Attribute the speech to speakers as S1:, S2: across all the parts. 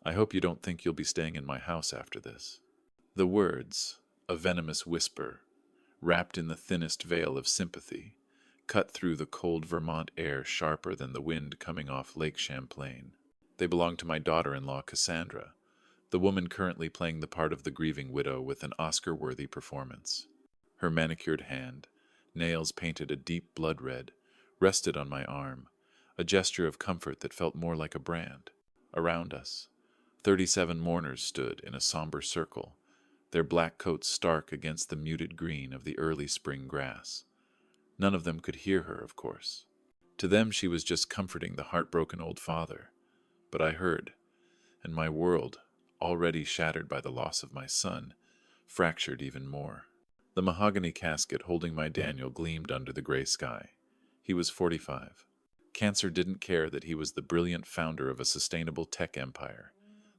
S1: I hope you don't think you'll be staying in my house after this." The words, a venomous whisper, wrapped in the thinnest veil of sympathy, cut through the cold Vermont air sharper than the wind coming off Lake Champlain. They belong to my daughter-in-law, Cassandra, the woman currently playing the part of the grieving widow with an Oscar-worthy performance. Her manicured hand, nails painted a deep blood red, rested on my arm, a gesture of comfort that felt more like a brand. Around us, 37 mourners stood in a somber circle, their black coats stark against the muted green of the early spring grass. None of them could hear her, of course. To them she was just comforting the heartbroken old father. But I heard, and my world, already shattered by the loss of my son, fractured even more. The mahogany casket holding my Daniel gleamed under the gray sky. He was 45. Cancer didn't care that he was the brilliant founder of a sustainable tech empire,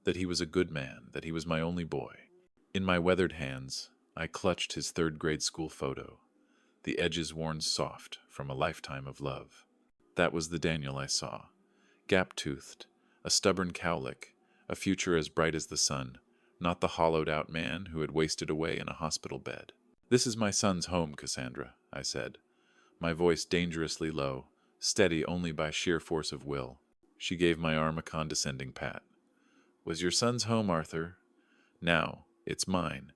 S1: that he was a good man, that he was my only boy. In my weathered hands, I clutched his third-grade school photo, the edges worn soft from a lifetime of love. That was the Daniel I saw, gap-toothed, a stubborn cowlick, a future as bright as the sun, not the hollowed-out man who had wasted away in a hospital bed. "This is my son's home, Cassandra," I said, my voice dangerously low, steady only by sheer force of will. She gave my arm a condescending pat. "Was your son's home, Arthur? Now, it's mine."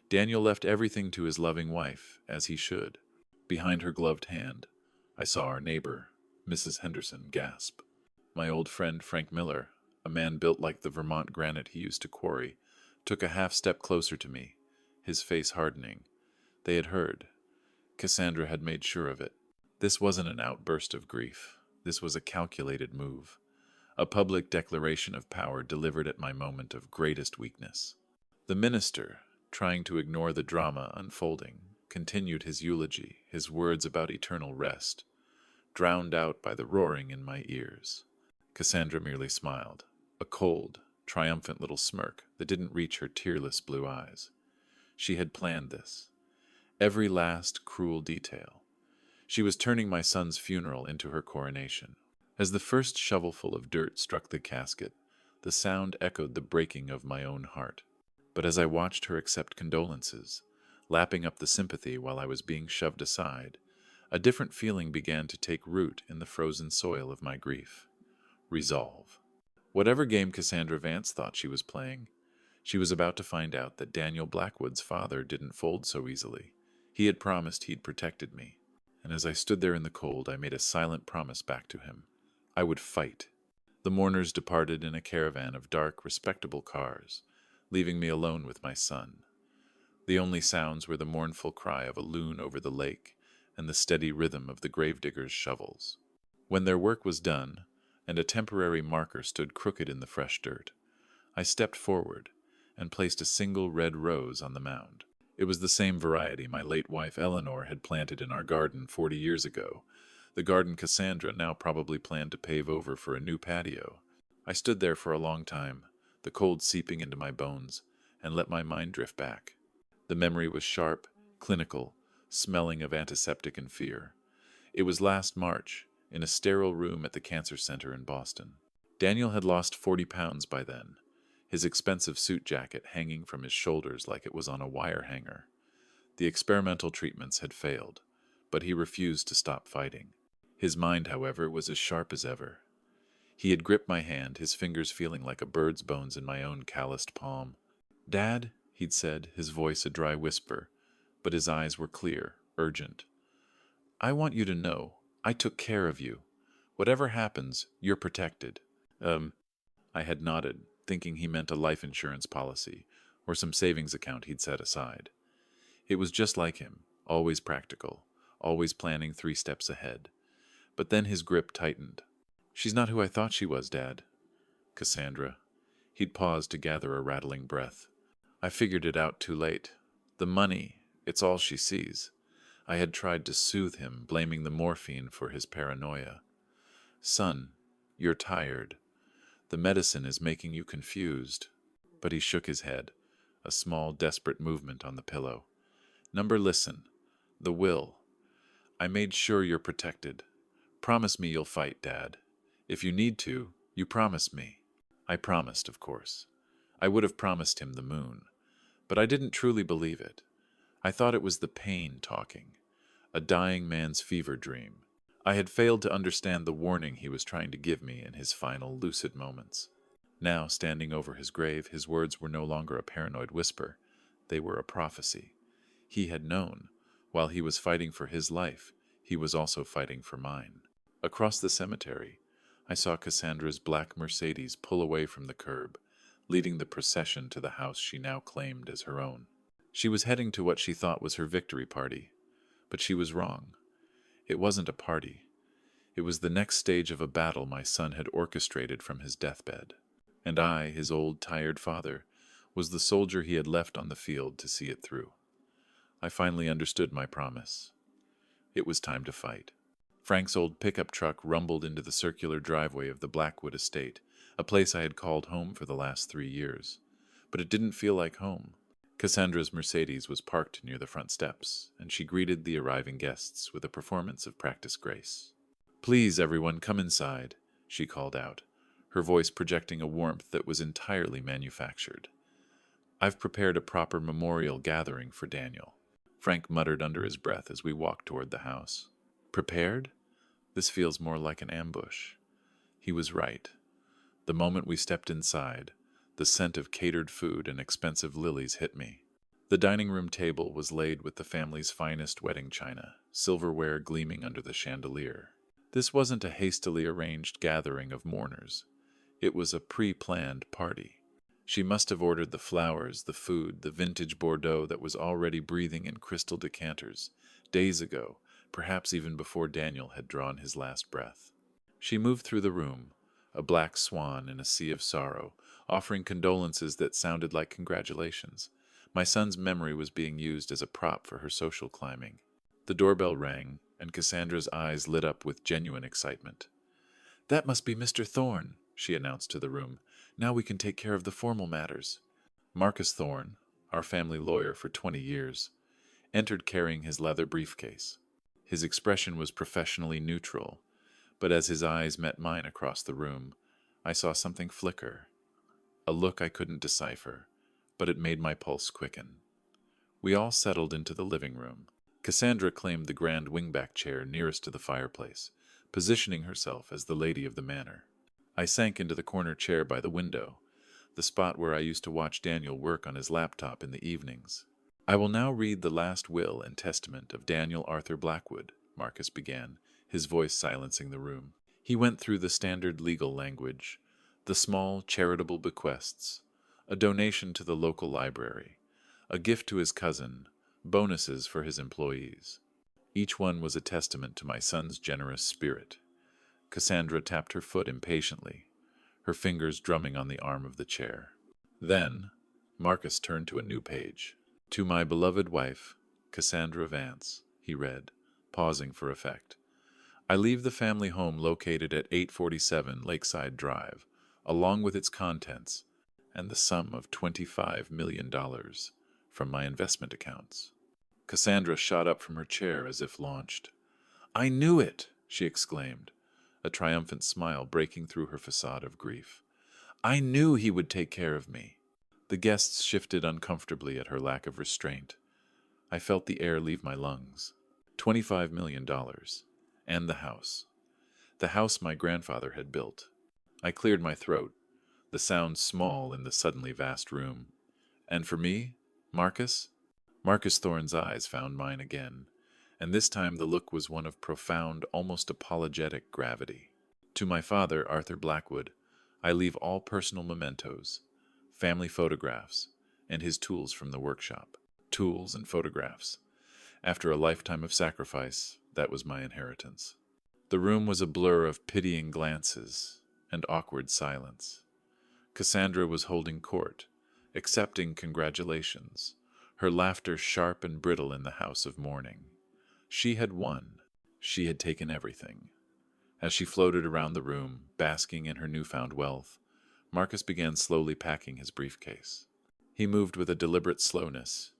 S1: Daniel left everything to his loving wife, as he should. Behind her gloved hand, I saw our neighbor, Mrs. Henderson, gasp. My old friend Frank Miller, a man built like the Vermont granite he used to quarry, took a half-step closer to me, his face hardening. They had heard. Cassandra had made sure of it. This wasn't an outburst of grief. This was a calculated move. A public declaration of power delivered at my moment of greatest weakness. The minister, trying to ignore the drama unfolding, continued his eulogy, his words about eternal rest, drowned out by the roaring in my ears. Cassandra merely smiled, a cold, triumphant little smirk that didn't reach her tearless blue eyes. She had planned this. Every last cruel detail. She was turning my son's funeral into her coronation. As the first shovelful of dirt struck the casket, the sound echoed the breaking of my own heart. But as I watched her accept condolences, lapping up the sympathy while I was being shoved aside, a different feeling began to take root in the frozen soil of my grief. Resolve. Whatever game Cassandra Vance thought she was playing, she was about to find out that Daniel Blackwood's father didn't fold so easily. He had promised he'd protected me, and as I stood there in the cold, I made a silent promise back to him. I would fight. The mourners departed in a caravan of dark, respectable cars, leaving me alone with my son. The only sounds were the mournful cry of a loon over the lake and the steady rhythm of the gravediggers' shovels. When their work was done, and a temporary marker stood crooked in the fresh dirt, I stepped forward and placed a single red rose on the mound. It was the same variety my late wife Eleanor had planted in our garden 40 years ago, the garden Cassandra now probably planned to pave over for a new patio. I stood there for a long time, the cold seeping into my bones, and let my mind drift back. The memory was sharp, clinical, smelling of antiseptic and fear. It was last March, in a sterile room at the cancer center in Boston. Daniel had lost 40 pounds by then, his expensive suit jacket hanging from his shoulders like it was on a wire hanger. The experimental treatments had failed, but he refused to stop fighting. His mind, however, was as sharp as ever. He had gripped my hand, his fingers feeling like a bird's bones in my own calloused palm. "Dad," he'd said, his voice a dry whisper, but his eyes were clear, urgent. "I want you to know, I took care of you. Whatever happens, you're protected." I had nodded, thinking he meant a life insurance policy, or some savings account he'd set aside. It was just like him, always practical, always planning 3 steps ahead. But then his grip tightened. "She's not who I thought she was, Dad." "Cassandra." He'd paused to gather a rattling breath. "I figured it out too late. The money, it's all she sees." I had tried to soothe him, blaming the morphine for his paranoia. "Son, you're tired. The medicine is making you confused." But he shook his head, a small, desperate movement on the pillow. "Number, listen. The will. I made sure you're protected. Promise me you'll fight, Dad. If you need to, you promise me." I promised, of course. I would have promised him the moon, but I didn't truly believe it. I thought it was the pain talking, a dying man's fever dream. I had failed to understand the warning he was trying to give me in his final lucid moments. Now, standing over his grave, his words were no longer a paranoid whisper. They were a prophecy. He had known. While he was fighting for his life, he was also fighting for mine. Across the cemetery, I saw Cassandra's black Mercedes pull away from the curb, leading the procession to the house she now claimed as her own. She was heading to what she thought was her victory party, but she was wrong. It wasn't a party. It was the next stage of a battle my son had orchestrated from his deathbed. And I, his old, tired father, was the soldier he had left on the field to see it through. I finally understood my promise. It was time to fight. Frank's old pickup truck rumbled into the circular driveway of the Blackwood estate, a place I had called home for the last 3 years. But it didn't feel like home. Cassandra's Mercedes was parked near the front steps, and she greeted the arriving guests with a performance of practiced grace. "Please, everyone, come inside," she called out, her voice projecting a warmth that was entirely manufactured. "I've prepared a proper memorial gathering for Daniel," Frank muttered under his breath as we walked toward the house. Prepared? This feels more like an ambush. He was right. The moment we stepped inside, the scent of catered food and expensive lilies hit me. The dining room table was laid with the family's finest wedding china, silverware gleaming under the chandelier. This wasn't a hastily arranged gathering of mourners. It was a pre-planned party. She must have ordered the flowers, the food, the vintage Bordeaux that was already breathing in crystal decanters, days ago, perhaps even before Daniel had drawn his last breath. She moved through the room, a black swan in a sea of sorrow, offering condolences that sounded like congratulations. My son's memory was being used as a prop for her social climbing. The doorbell rang, and Cassandra's eyes lit up with genuine excitement. "That must be Mr. Thorne," she announced to the room. "Now we can take care of the formal matters." Marcus Thorne, our family lawyer for 20 years, entered carrying his leather briefcase. His expression was professionally neutral, but as his eyes met mine across the room, I saw something flicker, a look I couldn't decipher, but it made my pulse quicken. We all settled into the living room. Cassandra claimed the grand wingback chair nearest to the fireplace, positioning herself as the lady of the manor. I sank into the corner chair by the window, the spot where I used to watch Daniel work on his laptop in the evenings. "I will now read the last will and testament of Daniel Arthur Blackwood," Marcus began, his voice silencing the room. He went through the standard legal language, the small charitable bequests, a donation to the local library, a gift to his cousin, bonuses for his employees. Each one was a testament to my son's generous spirit. Cassandra tapped her foot impatiently, her fingers drumming on the arm of the chair. Then, Marcus turned to a new page. "To my beloved wife, Cassandra Vance," he read, pausing for effect. "I leave the family home located at 847 Lakeside Drive, along with its contents, and the sum of $25 million from my investment accounts." Cassandra shot up from her chair as if launched. "I knew it!" she exclaimed, a triumphant smile breaking through her facade of grief. "I knew he would take care of me." The guests shifted uncomfortably at her lack of restraint. I felt the air leave my lungs. $25 million. And the house. The house my grandfather had built. I cleared my throat, the sound small in the suddenly vast room. "And for me, Marcus?" Marcus Thorne's eyes found mine again, and this time the look was one of profound, almost apologetic gravity. "To my father, Arthur Blackwood, I leave all personal mementos, family photographs, and his tools from the workshop." Tools and photographs. After a lifetime of sacrifice, that was my inheritance. The room was a blur of pitying glances and awkward silence. Cassandra was holding court, accepting congratulations, her laughter sharp and brittle in the house of mourning. She had won. She had taken everything. As she floated around the room, basking in her newfound wealth, Marcus began slowly packing his briefcase. He moved with a deliberate slowness,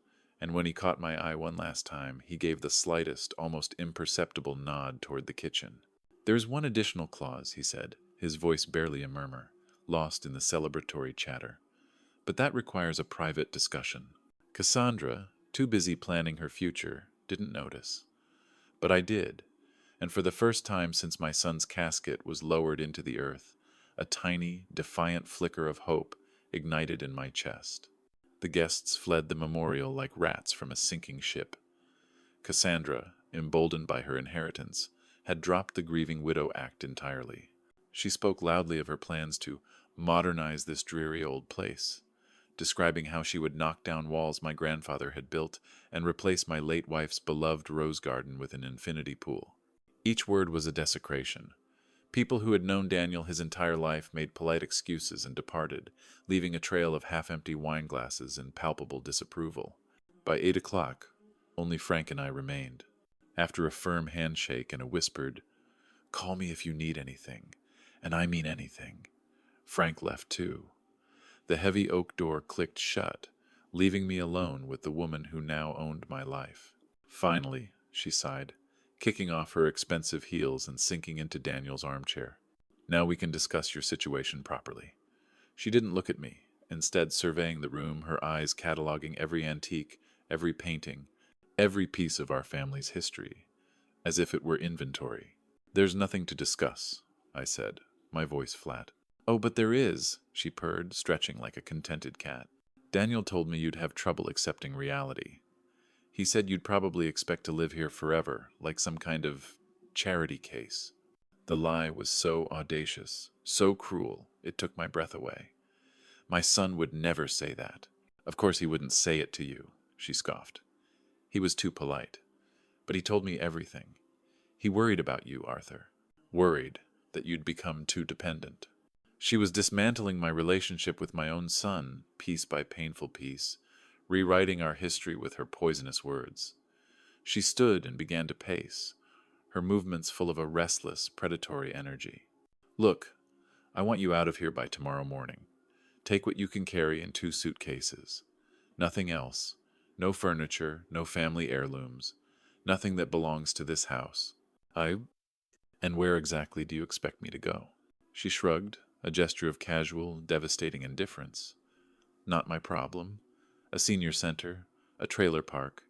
S1: and when he caught my eye one last time, he gave the slightest, almost imperceptible nod toward the kitchen. "There's one additional clause," he said, his voice barely a murmur. lost in the celebratory chatter. But that requires a private discussion. Cassandra, too busy planning her future, didn't notice. But I did, and for the first time since my son's casket was lowered into the earth, a tiny, defiant flicker of hope ignited in my chest. The guests fled the memorial like rats from a sinking ship. Cassandra, emboldened by her inheritance, had dropped the grieving widow act entirely. She spoke loudly of her plans to modernize this dreary old place, describing how she would knock down walls my grandfather had built and replace my late wife's beloved rose garden with an infinity pool. Each word was a desecration. People who had known Daniel his entire life made polite excuses and departed, leaving a trail of half-empty wine glasses and palpable disapproval. By 8 o'clock, only Frank and I remained. After a firm handshake and a whispered, "Call me if you need anything, and I mean anything," Frank left too. The heavy oak door clicked shut, leaving me alone with the woman who now owned my life. "Finally," she sighed, kicking off her expensive heels and sinking into Daniel's armchair. "Now we can discuss your situation properly." She didn't look at me, instead surveying the room, her eyes cataloging every antique, every painting, every piece of our family's history, as if it were inventory. "There's nothing to discuss," I said, my voice flat. "Oh, but there is," she purred, stretching like a contented cat. "Daniel told me you'd have trouble accepting reality. He said you'd probably expect to live here forever, like some kind of charity case." The lie was so audacious, so cruel, it took my breath away. "My son would never say that. Of course he wouldn't say it to you," she scoffed. "He was too polite. But he told me everything. He worried about you, Arthur. Worried that you'd become too dependent." She was dismantling my relationship with my own son, piece by painful piece, rewriting our history with her poisonous words. She stood and began to pace, her movements full of a restless, predatory energy. "Look, I want you out of here by tomorrow morning. Take what you can carry in 2 suitcases. Nothing else. No furniture, no family heirlooms. Nothing that belongs to this house. And where exactly do you expect me to go?" She shrugged, a gesture of casual, devastating indifference. "Not my problem. A senior center, a trailer park.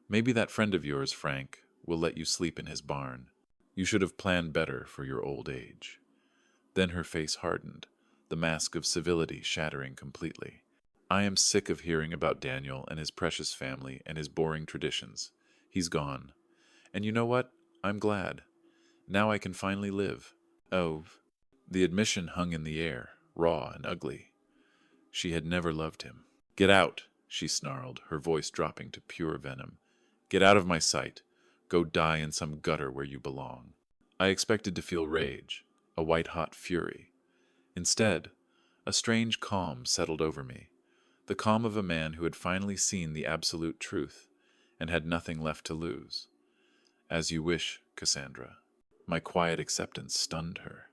S1: Maybe that friend of yours, Frank, will let you sleep in his barn. You should have planned better for your old age." Then her face hardened, the mask of civility shattering completely. "I am sick of hearing about Daniel and his precious family and his boring traditions. He's gone. And you know what? I'm glad. Now I can finally live." Oh, the admission hung in the air, raw and ugly. She had never loved him. "Get out," she snarled, her voice dropping to pure venom. "Get out of my sight. Go die in some gutter where you belong." I expected to feel rage, a white-hot fury. Instead, a strange calm settled over me, the calm of a man who had finally seen the absolute truth and had nothing left to lose. "As you wish, Cassandra." My quiet acceptance stunned her.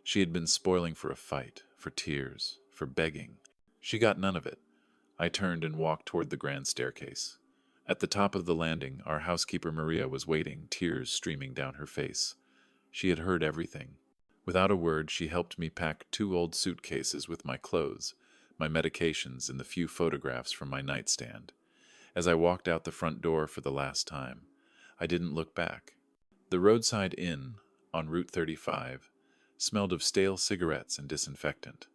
S1: She had been spoiling for a fight, for tears, for begging. She got none of it. I turned and walked toward the grand staircase. At the top of the landing, our housekeeper Maria was waiting, tears streaming down her face. She had heard everything. Without a word, she helped me pack 2 old suitcases with my clothes, my medications, and the few photographs from my nightstand. As I walked out the front door for the last time, I didn't look back. The roadside inn, on Route 35, smelled of stale cigarettes and disinfectant.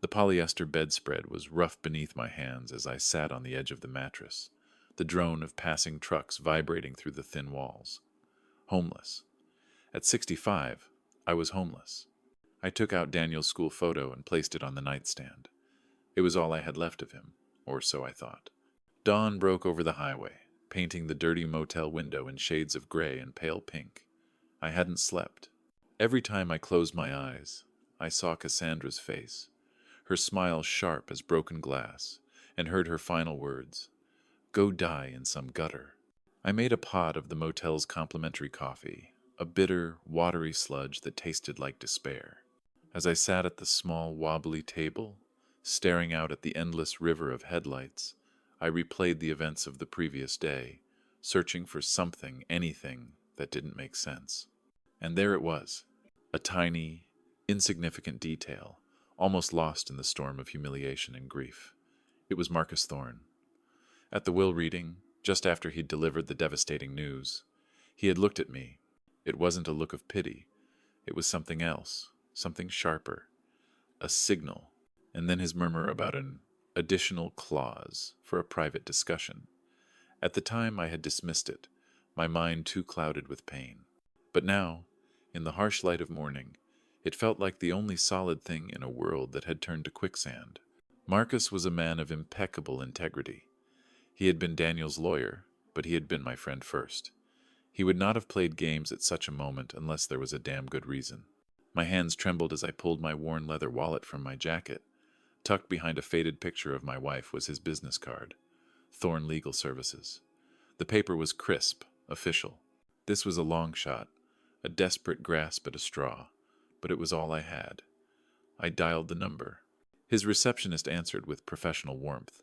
S1: The polyester bedspread was rough beneath my hands as I sat on the edge of the mattress, the drone of passing trucks vibrating through the thin walls. Homeless. At 65, I was homeless. I took out Daniel's school photo and placed it on the nightstand. It was all I had left of him, or so I thought. Dawn broke over the highway, painting the dirty motel window in shades of gray and pale pink. I hadn't slept. Every time I closed my eyes, I saw Cassandra's face, her smile sharp as broken glass, and heard her final words, "Go die in some gutter." I made a pot of the motel's complimentary coffee, a bitter, watery sludge that tasted like despair. As I sat at the small, wobbly table, staring out at the endless river of headlights, I replayed the events of the previous day, searching for something, anything, that didn't make sense. And there it was, a tiny, insignificant detail, almost lost in the storm of humiliation and grief. It was Marcus Thorne. At the will reading, just after he'd delivered the devastating news, he had looked at me. It wasn't a look of pity. It was something else, something sharper, a signal, and then his murmur about an additional clause for a private discussion. At the time I had dismissed it, my mind too clouded with pain. But now, in the harsh light of morning, it felt like the only solid thing in a world that had turned to quicksand. Marcus was a man of impeccable integrity. He had been Daniel's lawyer, but he had been my friend first. He would not have played games at such a moment unless there was a damn good reason. My hands trembled as I pulled my worn leather wallet from my jacket. Tucked behind a faded picture of my wife was his business card. Thorne Legal Services. The paper was crisp, official. This was a long shot, a desperate grasp at a straw, but it was all I had. I dialed the number. His receptionist answered with professional warmth,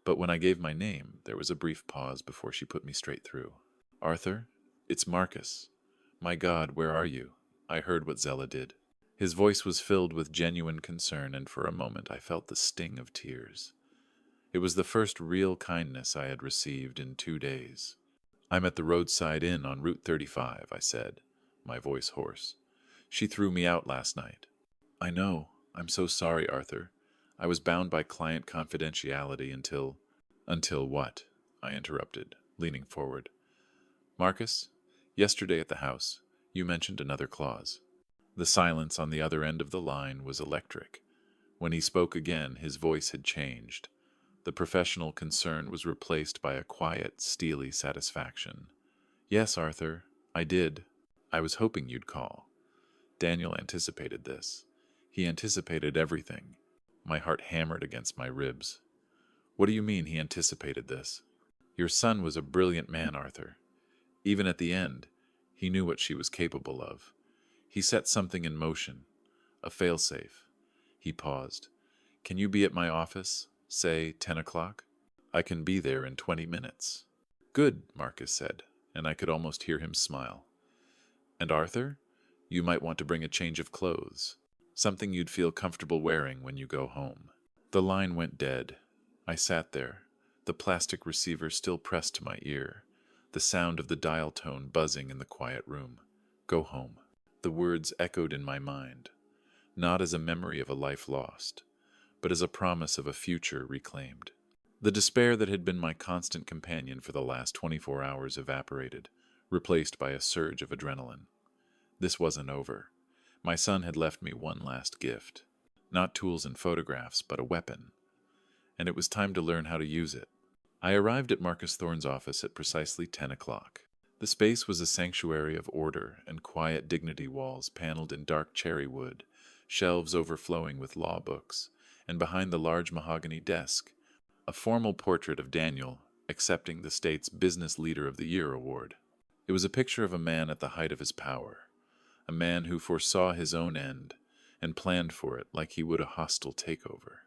S1: but when I gave my name, there was a brief pause before she put me straight through. "Arthur, it's Marcus. My God, where are you? I heard what Zella did." His voice was filled with genuine concern, and for a moment I felt the sting of tears. It was the first real kindness I had received in 2 days. "I'm at the roadside inn on Route 35, I said, my voice hoarse. "She threw me out last night." "I know. I'm so sorry, Arthur. I was bound by client confidentiality until—" "Until what?" I interrupted, leaning forward. "Marcus, yesterday at the house, you mentioned another clause." The silence on the other end of the line was electric. When he spoke again, his voice had changed. The professional concern was replaced by a quiet, steely satisfaction. "Yes, Arthur, I did. I was hoping you'd call." Daniel anticipated this. He anticipated everything. My heart hammered against my ribs. "What do you mean he anticipated this?" "Your son was a brilliant man, Arthur. Even at the end, he knew what she was capable of. He set something in motion, a failsafe." He paused. "Can you be at my office, say 10 o'clock? I can be there in 20 minutes. "Good," Marcus said, and I could almost hear him smile. "And Arthur, you might want to bring a change of clothes, something you'd feel comfortable wearing when you go home." The line went dead. I sat there, the plastic receiver still pressed to my ear, the sound of the dial tone buzzing in the quiet room. Go home. The words echoed in my mind, not as a memory of a life lost, but as a promise of a future reclaimed. The despair that had been my constant companion for the last 24 hours evaporated, replaced by a surge of adrenaline. This wasn't over. My son had left me one last gift. Not tools and photographs, but a weapon. And it was time to learn how to use it. I arrived at Marcus Thorne's office at precisely 10 o'clock. The space was a sanctuary of order and quiet dignity, walls paneled in dark cherry wood, shelves overflowing with law books, and behind the large mahogany desk, a formal portrait of Daniel accepting the state's Business Leader of the Year award. It was a picture of a man at the height of his power, a man who foresaw his own end and planned for it like he would a hostile takeover.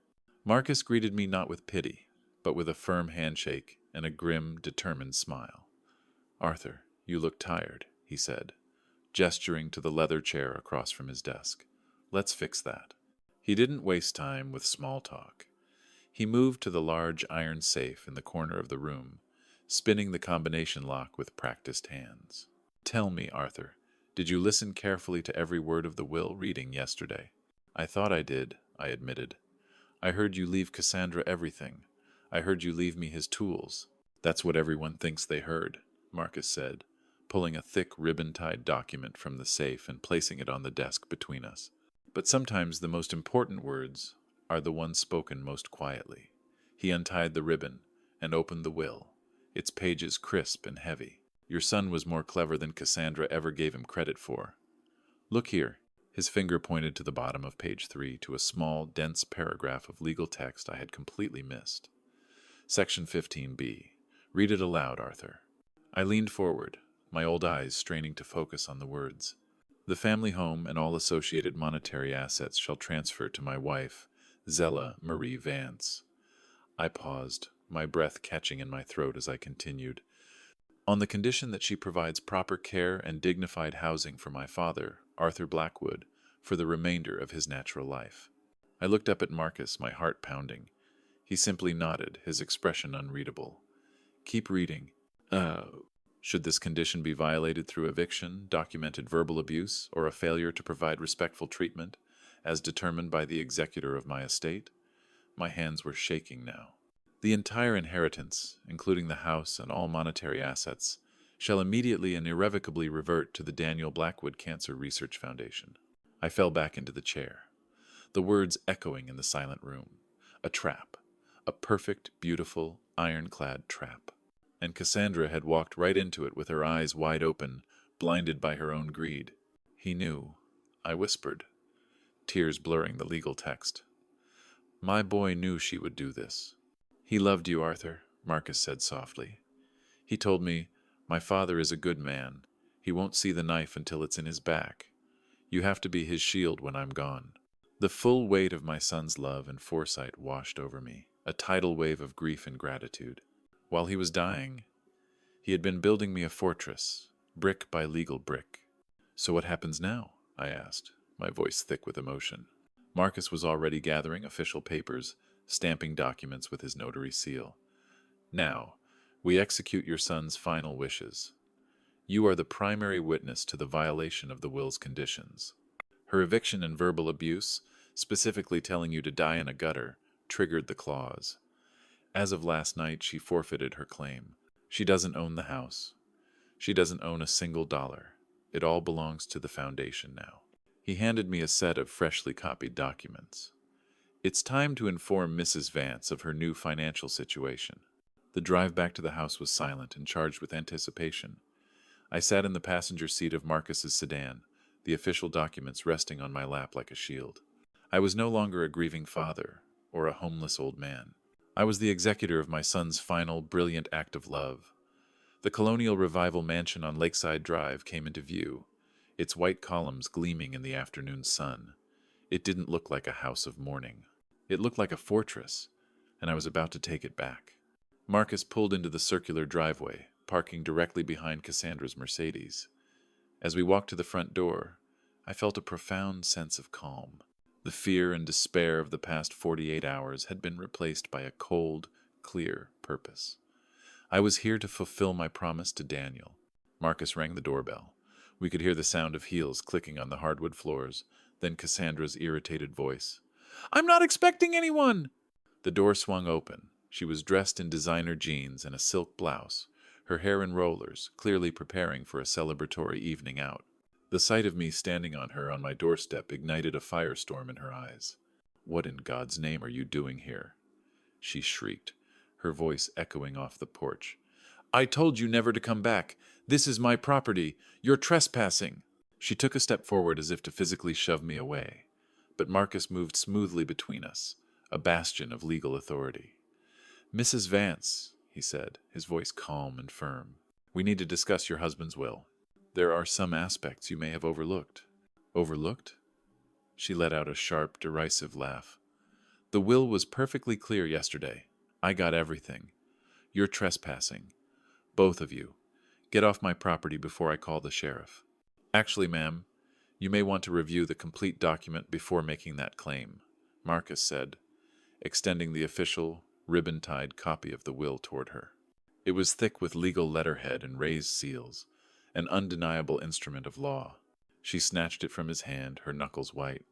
S1: Marcus greeted me not with pity, but with a firm handshake and a grim, determined smile. "Arthur, you look tired," he said, gesturing to the leather chair across from his desk. "Let's fix that." He didn't waste time with small talk. He moved to the large iron safe in the corner of the room, spinning the combination lock with practiced hands. "Tell me, Arthur, did you listen carefully to every word of the will reading yesterday?" "I thought I did," I admitted. "I heard you leave Cassandra everything. I heard you leave me his tools." "That's what everyone thinks they heard," Marcus said, pulling a thick ribbon-tied document from the safe and placing it on the desk between us. "But sometimes the most important words are the ones spoken most quietly." He untied the ribbon and opened the will, its pages crisp and heavy. "Your son was more clever than Cassandra ever gave him credit for. Look here." His finger pointed to the bottom of page 3 to a small, dense paragraph of legal text I had completely missed. "Section 15B. Read it aloud, Arthur." I leaned forward, my old eyes straining to focus on the words. "The family home and all associated monetary assets shall transfer to my wife, Zella Marie Vance." I paused, my breath catching in my throat as I continued. "On the condition that she provides proper care and dignified housing for my father, Arthur Blackwood, for the remainder of his natural life." I looked up at Marcus, my heart pounding. He simply nodded, his expression unreadable. Keep reading. Uh, should this condition be violated through eviction, documented verbal abuse, or a failure to provide respectful treatment, as determined by the executor of my estate? My hands were shaking now. The entire inheritance, including the house and all monetary assets, shall immediately and irrevocably revert to the Daniel Blackwood Cancer Research Foundation. I fell back into the chair, the words echoing in the silent room. A trap. A perfect, beautiful, ironclad trap. And Cassandra had walked right into it with her eyes wide open, blinded by her own greed. He knew. I whispered, tears blurring the legal text. My boy knew she would do this. He loved you, Arthur, Marcus said softly. He told me, my father is a good man. He won't see the knife until it's in his back. You have to be his shield when I'm gone. The full weight of my son's love and foresight washed over me, a tidal wave of grief and gratitude. While he was dying, he had been building me a fortress, brick by legal brick. So what happens now? I asked, my voice thick with emotion. Marcus was already gathering official papers, stamping documents with his notary seal. Now, we execute your son's final wishes. You are the primary witness to the violation of the will's conditions. Her eviction and verbal abuse, specifically telling you to die in a gutter, triggered the clause. As of last night, she forfeited her claim. She doesn't own the house. She doesn't own a single dollar. It all belongs to the foundation now. He handed me a set of freshly copied documents. It's time to inform Mrs. Vance of her new financial situation. The drive back to the house was silent and charged with anticipation. I sat in the passenger seat of Marcus's sedan, the official documents resting on my lap like a shield. I was no longer a grieving father or a homeless old man. I was the executor of my son's final, brilliant act of love. The colonial revival mansion on Lakeside Drive came into view, its white columns gleaming in the afternoon sun. It didn't look like a house of mourning. It looked like a fortress, and I was about to take it back. Marcus pulled into the circular driveway, parking directly behind Cassandra's Mercedes. As we walked to the front door, I felt a profound sense of calm. The fear and despair of the past 48 hours had been replaced by a cold, clear purpose. I was here to fulfill my promise to Daniel. Marcus rang the doorbell. We could hear the sound of heels clicking on the hardwood floors, then Cassandra's irritated voice. "I'm not expecting anyone!" The door swung open. She was dressed in designer jeans and a silk blouse, her hair in rollers, clearly preparing for a celebratory evening out. The sight of me standing on her on my doorstep ignited a firestorm in her eyes. "What in God's name are you doing here?" she shrieked, her voice echoing off the porch. "I told you never to come back. This is my property. You're trespassing." She took a step forward as if to physically shove me away, but Marcus moved smoothly between us, a bastion of legal authority. "Mrs. Vance," he said, his voice calm and firm, "we need to discuss your husband's will. There are some aspects you may have overlooked." "Overlooked?" She let out a sharp, derisive laugh. "The will was perfectly clear yesterday. I got everything. You're trespassing. Both of you. Get off my property before I call the sheriff. Actually, ma'am, you may want to review the complete document before making that claim," Marcus said, extending the official, ribbon-tied copy of the will toward her. It was thick with legal letterhead and raised seals, an undeniable instrument of law. She snatched it from his hand, her knuckles white.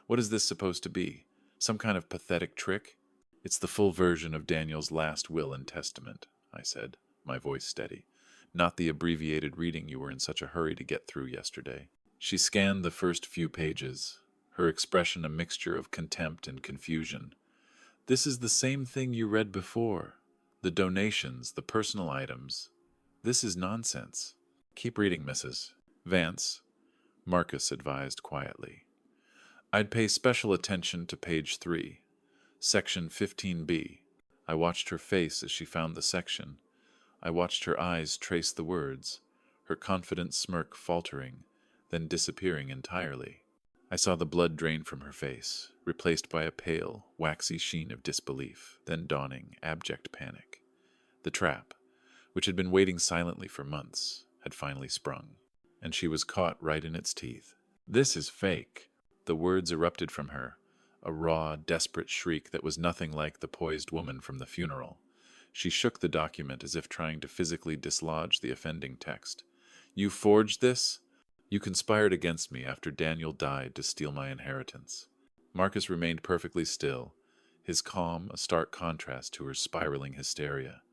S1: "What is this supposed to be? Some kind of pathetic trick?" "It's the full version of Daniel's last will and testament," I said, my voice steady. "Not the abbreviated reading you were in such a hurry to get through yesterday." She scanned the first few pages, her expression a mixture of contempt and confusion. "This is the same thing you read before. The donations, the personal items. This is nonsense." "Keep reading, Mrs. Vance," Marcus advised quietly. "I'd pay special attention to page 3, section 15B. I watched her face as she found the section. I watched her eyes trace the words, her confident smirk faltering, then disappearing entirely. I saw the blood drain from her face, replaced by a pale, waxy sheen of disbelief, then dawning, abject panic. The trap, which had been waiting silently for months, had finally sprung, and she was caught right in its teeth. "This is fake." The words erupted from her, a raw, desperate shriek that was nothing like the poised woman from the funeral. She shook the document as if trying to physically dislodge the offending text. "You forged this? You conspired against me after Daniel died to steal my inheritance." Marcus remained perfectly still, his calm a stark contrast to her spiraling hysteria.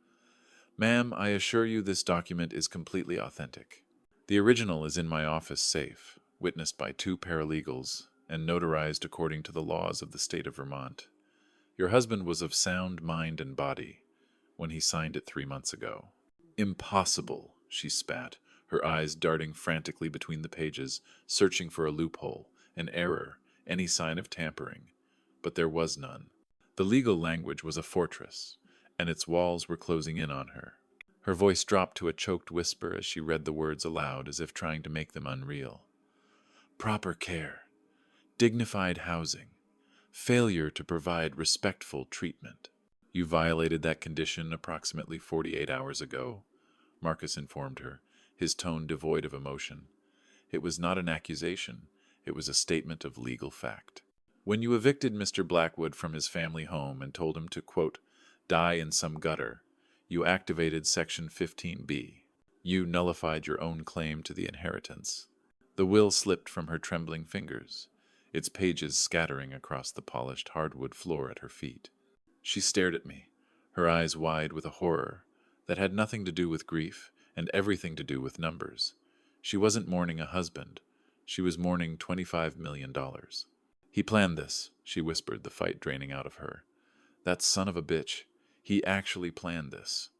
S1: "Ma'am, I assure you this document is completely authentic. The original is in my office safe, witnessed by 2 paralegals, and notarized according to the laws of the state of Vermont. Your husband was of sound mind and body when he signed it 3 months ago." "Impossible," she spat, her eyes darting frantically between the pages, searching for a loophole, an error, any sign of tampering. But there was none. The legal language was a fortress, and its walls were closing in on her. Her voice dropped to a choked whisper as she read the words aloud, as if trying to make them unreal. "Proper care, dignified housing, failure to provide respectful treatment." "You violated that condition approximately 48 hours ago," Marcus informed her, his tone devoid of emotion. It was not an accusation, it was a statement of legal fact. "When you evicted Mr. Blackwood from his family home and told him to, quote, die in some gutter, you activated Section 15B. You nullified your own claim to the inheritance." The will slipped from her trembling fingers, its pages scattering across the polished hardwood floor at her feet. She stared at me, her eyes wide with a horror that had nothing to do with grief and everything to do with numbers. She wasn't mourning a husband. She was mourning $25 million. "He planned this," she whispered, the fight draining out of her. "That son of a bitch. He actually planned this.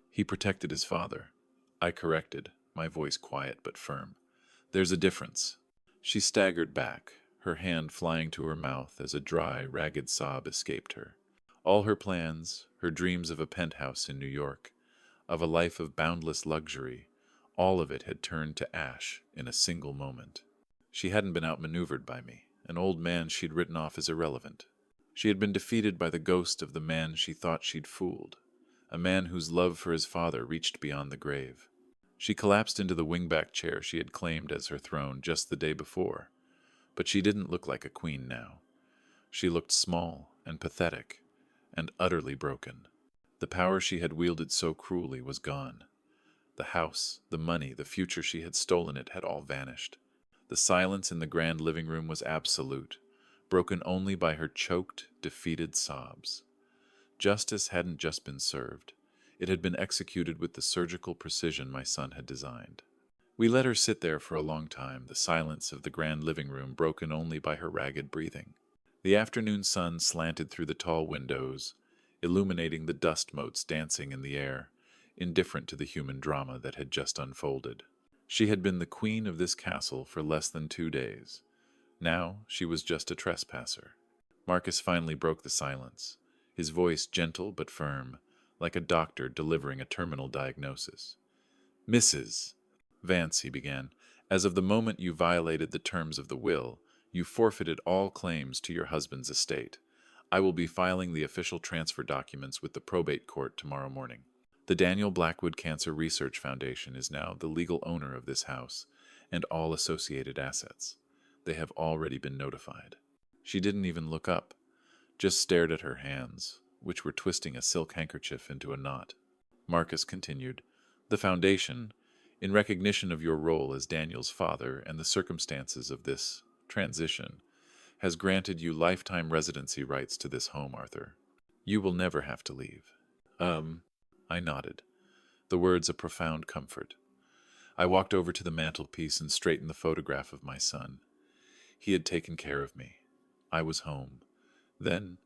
S1: He protected his father." I corrected, my voice quiet but firm. "There's a difference." She staggered back, her hand flying to her mouth as a dry, ragged sob escaped her. All her plans, her dreams of a penthouse in New York, of a life of boundless luxury, all of it had turned to ash in a single moment. She hadn't been outmaneuvered by me, an old man she'd written off as irrelevant. She had been defeated by the ghost of the man she thought she'd fooled, a man whose love for his father reached beyond the grave. She collapsed into the wingback chair she had claimed as her throne just the day before, but she didn't look like a queen now. She looked small and pathetic and utterly broken. The power she had wielded so cruelly was gone. The house, the money, the future she had stolen it had all vanished. The silence in the grand living room was absolute, broken only by her choked, defeated sobs. Justice hadn't just been served. It had been executed with the surgical precision my son had designed. We let her sit there for a long time, the silence of the grand living room broken only by her ragged breathing. The afternoon sun slanted through the tall windows, illuminating the dust motes dancing in the air, indifferent to the human drama that had just unfolded. She had been the queen of this castle for less than 2 days. Now she was just a trespasser. Marcus finally broke the silence, his voice gentle but firm, like a doctor delivering a terminal diagnosis. "Mrs. Vance," he began, "as of the moment you violated the terms of the will, you forfeited all claims to your husband's estate. I will be filing the official transfer documents with the probate court tomorrow morning. The Daniel Blackwood Cancer Research Foundation is now the legal owner of this house and all associated assets. They have already been notified." She didn't even look up, just stared at her hands, which were twisting a silk handkerchief into a knot. Marcus continued, "The foundation, in recognition of your role as Daniel's father and the circumstances of this transition, has granted you lifetime residency rights to this home, Arthur. You will never have to leave." I nodded, the words a profound comfort. I walked over to the mantelpiece and straightened the photograph of my son. He had taken care of me. I was home. Then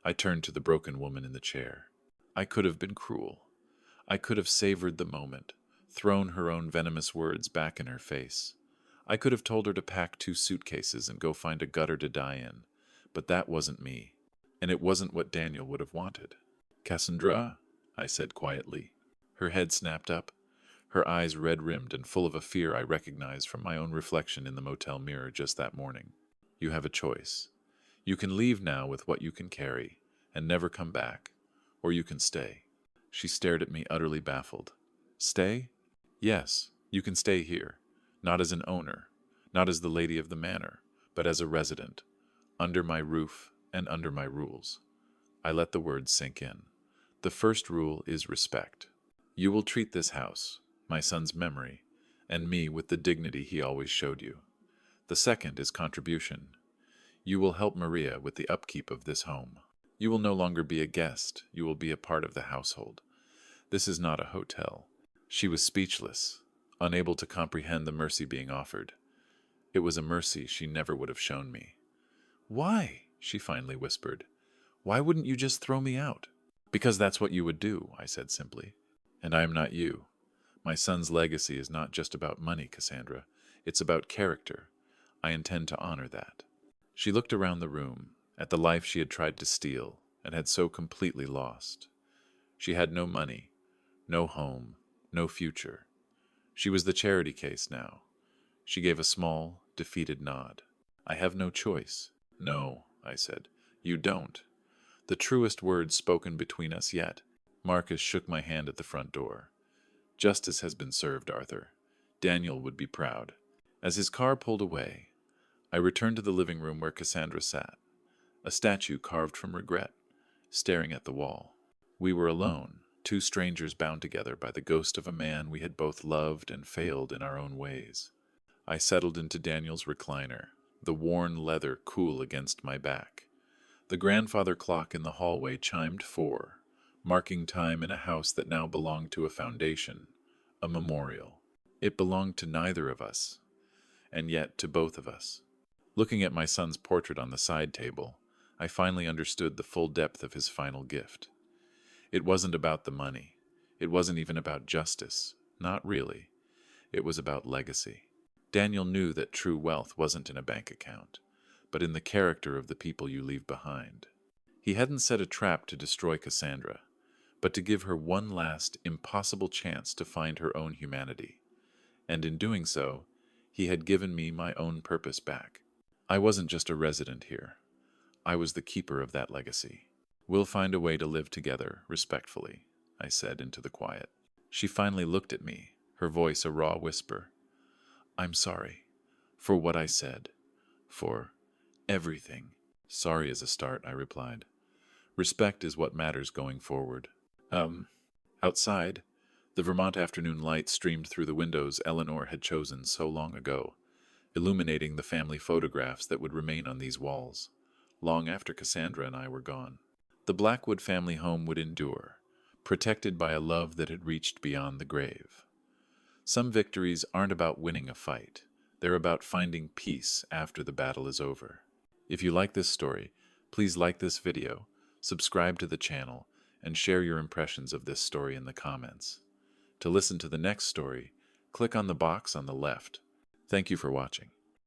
S1: I turned to the broken woman in the chair. I could have been cruel. I could have savored the moment, thrown her own venomous words back in her face. I could have told her to pack 2 suitcases and go find a gutter to die in, but that wasn't me, and it wasn't what Daniel would have wanted. "Cassandra," I said quietly. Her head snapped up, her eyes red-rimmed and full of a fear I recognized from my own reflection in the motel mirror just that morning. "You have a choice. You can leave now with what you can carry, and never come back, or you can stay." She stared at me, utterly baffled. "Stay? Yes, you can stay here. Not as an owner, not as the lady of the manor, but as a resident. Under my roof and under my rules. I let the words sink in. The first rule is respect. You will treat this house, my son's memory, and me with the dignity he always showed you. The second is contribution. You will help Maria with the upkeep of this home. You will no longer be a guest, you will be a part of the household. This is not a hotel. She was speechless, unable to comprehend the mercy being offered. It was a mercy she never would have shown me. "Why?" she finally whispered. "Why wouldn't you just throw me out?" "Because that's what you would do," I said simply. "And I am not you. My son's legacy is not just about money, Cassandra. It's about character. I intend to honor that." She looked around the room, at the life she had tried to steal and had so completely lost. She had no money, no home, no future. She was the charity case now. She gave a small, defeated nod. "I have no choice." "No," I said. "You don't." The truest words spoken between us yet. Marcus shook my hand at the front door. "Justice has been served, Arthur. Daniel would be proud." As his car pulled away, I returned to the living room where Cassandra sat, a statue carved from regret, staring at the wall. We were alone, two strangers bound together by the ghost of a man we had both loved and failed in our own ways. I settled into Daniel's recliner, the worn leather cool against my back. The grandfather clock in the hallway chimed 4, marking time in a house that now belonged to a foundation, a memorial. It belonged to neither of us, and yet to both of us. Looking at my son's portrait on the side table, I finally understood the full depth of his final gift. It wasn't about the money. It wasn't even about justice. Not really. It was about legacy. Daniel knew that true wealth wasn't in a bank account, but in the character of the people you leave behind. He hadn't set a trap to destroy Cassandra, but to give her one last, impossible chance to find her own humanity. And in doing so, he had given me my own purpose back. I wasn't just a resident here. I was the keeper of that legacy. "We'll find a way to live together, respectfully," I said into the quiet. She finally looked at me, her voice a raw whisper. "I'm sorry. For what I said. For everything." "Sorry is a start," I replied. "Respect is what matters going forward." Outside, the Vermont afternoon light streamed through the windows Eleanor had chosen so long ago, illuminating the family photographs that would remain on these walls, long after Cassandra and I were gone. The Blackwood family home would endure, protected by a love that had reached beyond the grave. Some victories aren't about winning a fight. They're about finding peace after the battle is over. If you like this story, please like this video, subscribe to the channel, and share your impressions of this story in the comments. To listen to the next story, click on the box on the left. Thank you for watching.